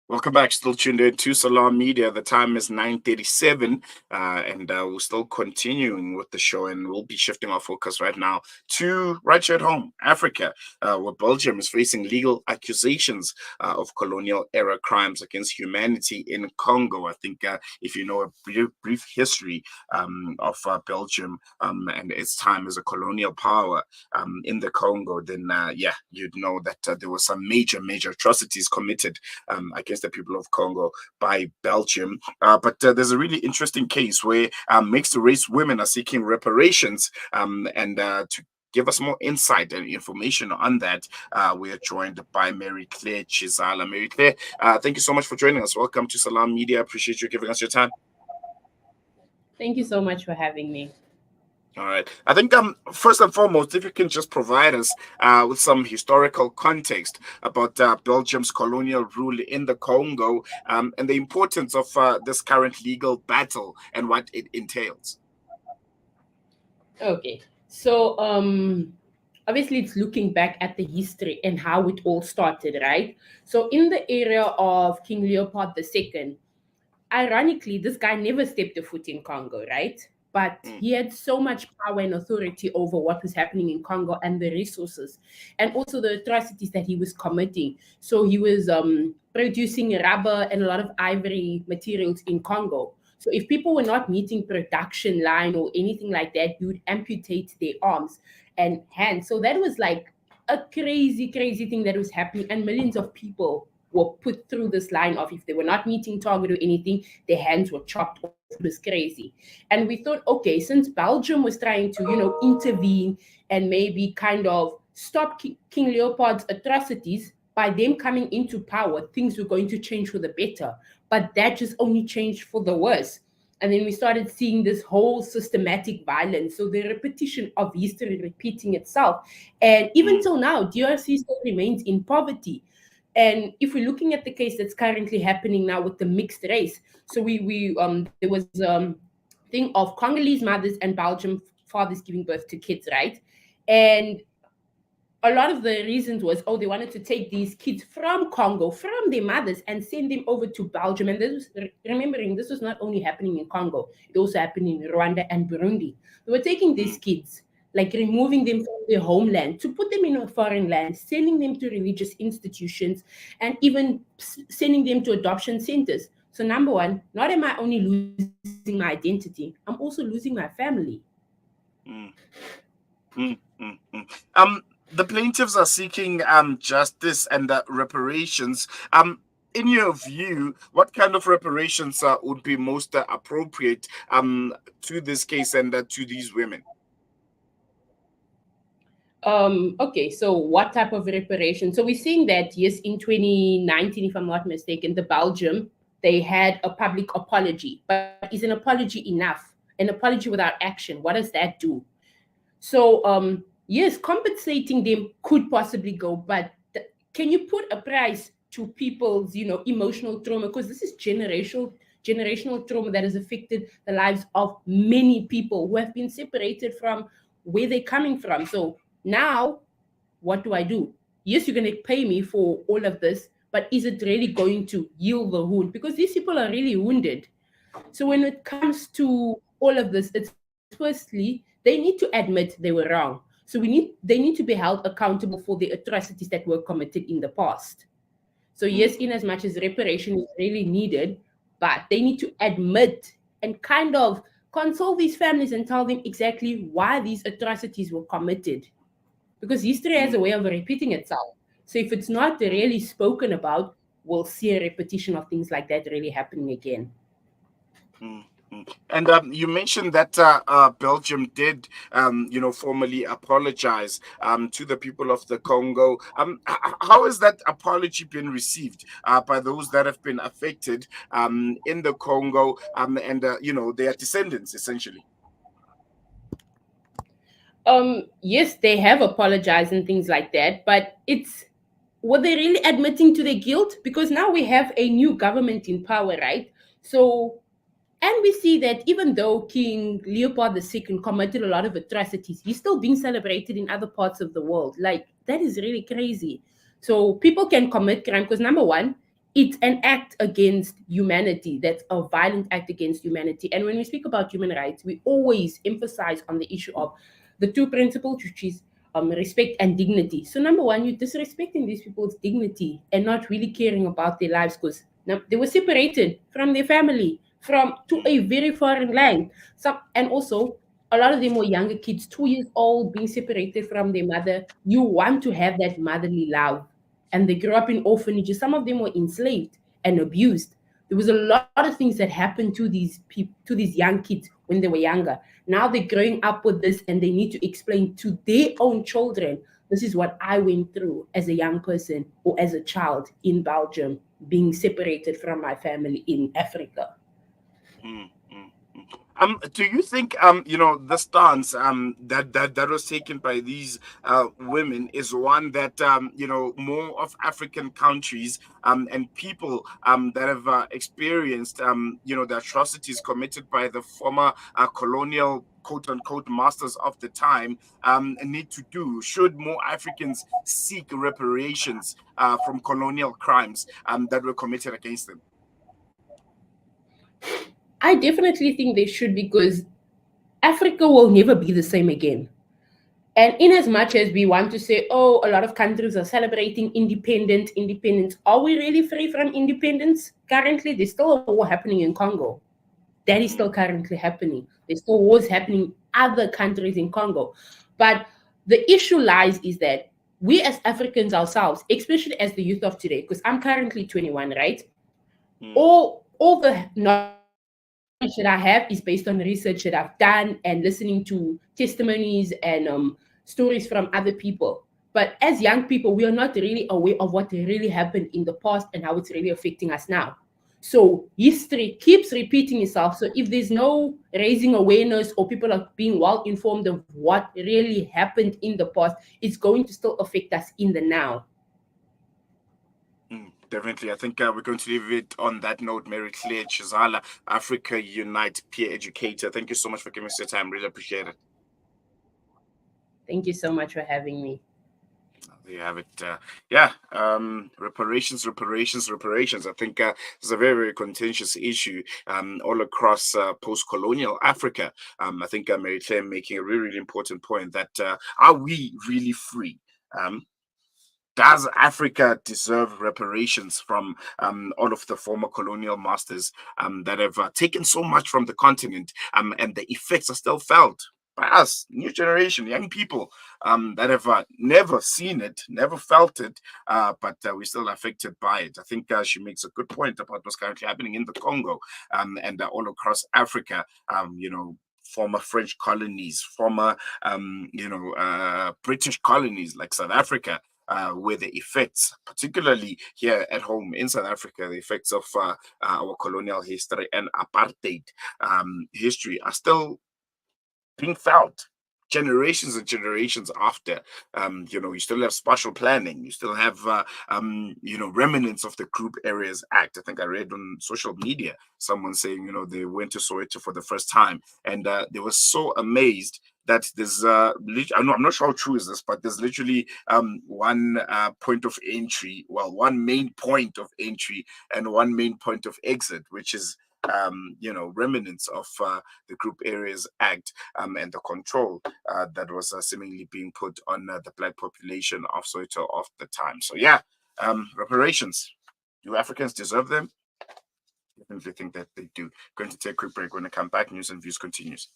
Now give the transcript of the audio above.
Welcome back. Still tuned in to Salam Media. The time is 9:37, and we're still continuing with the show, and we'll be shifting our focus right now to right here at home, Africa, where Belgium is facing legal accusations of colonial-era crimes against humanity in Congo. I think if you know a brief history of Belgium and its time as a colonial power in the Congo, then yeah, you'd know that there were some major atrocities committed against the people of Congo by Belgium. But there's a really interesting case where mixed race women are seeking reparations, and to give us more insight and information on that, we are joined by Mary Claire Chizala. Mary Claire, thank you so much for joining us. Welcome to Salam Media. Appreciate you giving us your time. Thank you so much for having me. All right. I think first and foremost, if you can just provide us with some historical context about Belgium's colonial rule in the Congo, and the importance of this current legal battle and what it entails. Okay. So obviously it's looking back at the history and how it all started, right? So in the era of King Leopold II, ironically, this guy never stepped a foot in Congo, right? But he had so much power and authority over what was happening in Congo and the resources, and also the atrocities that he was committing. So he was producing rubber and a lot of ivory materials in Congo. So if people were not meeting production line or anything like that, you would amputate their arms and hands. So that was like a crazy thing that was happening, and millions of people were put through this line of, if they were not meeting target or anything, their hands were chopped off. It was crazy. And we thought, okay, since Belgium was trying to, intervene and maybe kind of stop King Leopold's atrocities, by them coming into power, things were going to change for the better. But that just only changed for the worse. And then we started seeing this whole systematic violence. So the repetition of history repeating itself. And even till now, DRC still remains in poverty. And if we're looking at the case that's currently happening now with the mixed race, so there was thing of Congolese mothers and Belgian fathers giving birth to kids, right? And a lot of the reasons was, they wanted to take these kids from Congo, from their mothers, and send them over to Belgium. And this was, remembering, this was not only happening in Congo, it also happened in Rwanda and Burundi. They were taking these kids, like removing them from their homeland, to put them in a foreign land, sending them to religious institutions, and even sending them to adoption centers. So number one, not am I only losing my identity, I'm also losing my family. Mm. Mm, mm, mm. The plaintiffs are seeking justice and reparations. In your view, what kind of reparations would be most appropriate to this case and to these women? Okay, so what type of reparation? So we're seeing that, yes, in 2019, if I'm not mistaken, the Belgium, they had a public apology. But is an apology enough? An apology without action, what does that do? So yes, compensating them could possibly go, but can you put a price to people's, emotional trauma? Because this is generational trauma that has affected the lives of many people who have been separated from where they're coming from. So now, what do I do? Yes, you're going to pay me for all of this, but is it really going to heal the wound? Because these people are really wounded. So when it comes to all of this, it's firstly, they need to admit they were wrong. So they need to be held accountable for the atrocities that were committed in the past. So yes, in as much as reparation is really needed, but they need to admit and kind of console these families and tell them exactly why these atrocities were committed. Because history has a way of repeating itself. So if it's not really spoken about, we'll see a repetition of things like that really happening again. And you mentioned that Belgium did, formally apologize to the people of the Congo. How has that apology been received by those that have been affected in the Congo and, their descendants, essentially? Yes, they have apologized and things like that, but were they really admitting to their guilt? Because now we have a new government in power, right? So And we see that even though King Leopold II committed a lot of atrocities, he's still being celebrated in other parts of the world. Like, that is really crazy. So people can commit crime because, number one, it's an act against humanity. That's a violent act against humanity. And when we speak about human rights, we always emphasize on the issue of the two principles, which is respect and dignity. So, number one, you're disrespecting these people's dignity and not really caring about their lives because they were separated from their family, from to Mm, a very foreign land. Some and also a lot of them were younger kids, 2 years old, being separated from their mother. You want to have that motherly love, and they grew up in orphanages. Some of them were enslaved and abused. There was a lot of things that happened to these people, to these young kids when they were younger. Now they're growing up with this, and they need to explain to their own children, this is what I went through as a young person or as a child in Belgium, being separated from my family in Africa. mm, mm, mm. Do you think the stance that was taken by these women is one that more of African countries and people that have experienced the atrocities committed by the former colonial quote unquote masters of the time need to do? Should more Africans seek reparations from colonial crimes that were committed against them? I definitely think they should because Africa will never be the same again. And in as much as we want to say, oh, a lot of countries are celebrating independence, are we really free from independence? Currently, there's still a war happening in Congo. That is still Mm, currently happening. There's still wars happening in other countries in Congo. But the issue lies is that we as Africans ourselves, especially as the youth of today, because I'm currently 21, right? mm, All the knowledge that I have is based on research that I've done and listening to testimonies and stories from other people. But as young people, we are not really aware of what really happened in the past and how it's really affecting us now. So history keeps repeating itself. So if there's no raising awareness or people are being well informed of what really happened in the past, it's going to still affect us in the now. Definitely. I think we're going to leave it on that note. Mary Claire Chizala, Africa Unite peer educator. Thank you so much for giving us your time. Really appreciate it. Thank you so much for having me. There you have it. Yeah, reparations. I think it's a very, very contentious issue all across post-colonial Africa. I think Mary Claire making a really, really important point that are we really free? Um, does Africa deserve reparations from all of the former colonial masters that have taken so much from the continent, and the effects are still felt by us, new generation, young people that have never seen it, never felt it, but we're still affected by it. I think she makes a good point about what's currently happening in the Congo and all across Africa. Former French colonies, former British colonies like South Africa, where the effects, particularly here at home in South Africa, the effects of our colonial history and apartheid history are still being felt generations and generations after. You still have spatial planning, you still have remnants of the Group Areas Act. I think I read on social media someone saying they went to Soweto for the first time, and they were so amazed that there's I'm not sure how true is this, but there's literally one point of entry, well, one main point of entry and one main point of exit, which is remnants of the Group Areas Act and the control that was seemingly being put on the black population of Soweto of the time. So yeah, reparations. Do Africans deserve them? Definitely think that they do. Going to take a quick break. When I come back, news and views continues.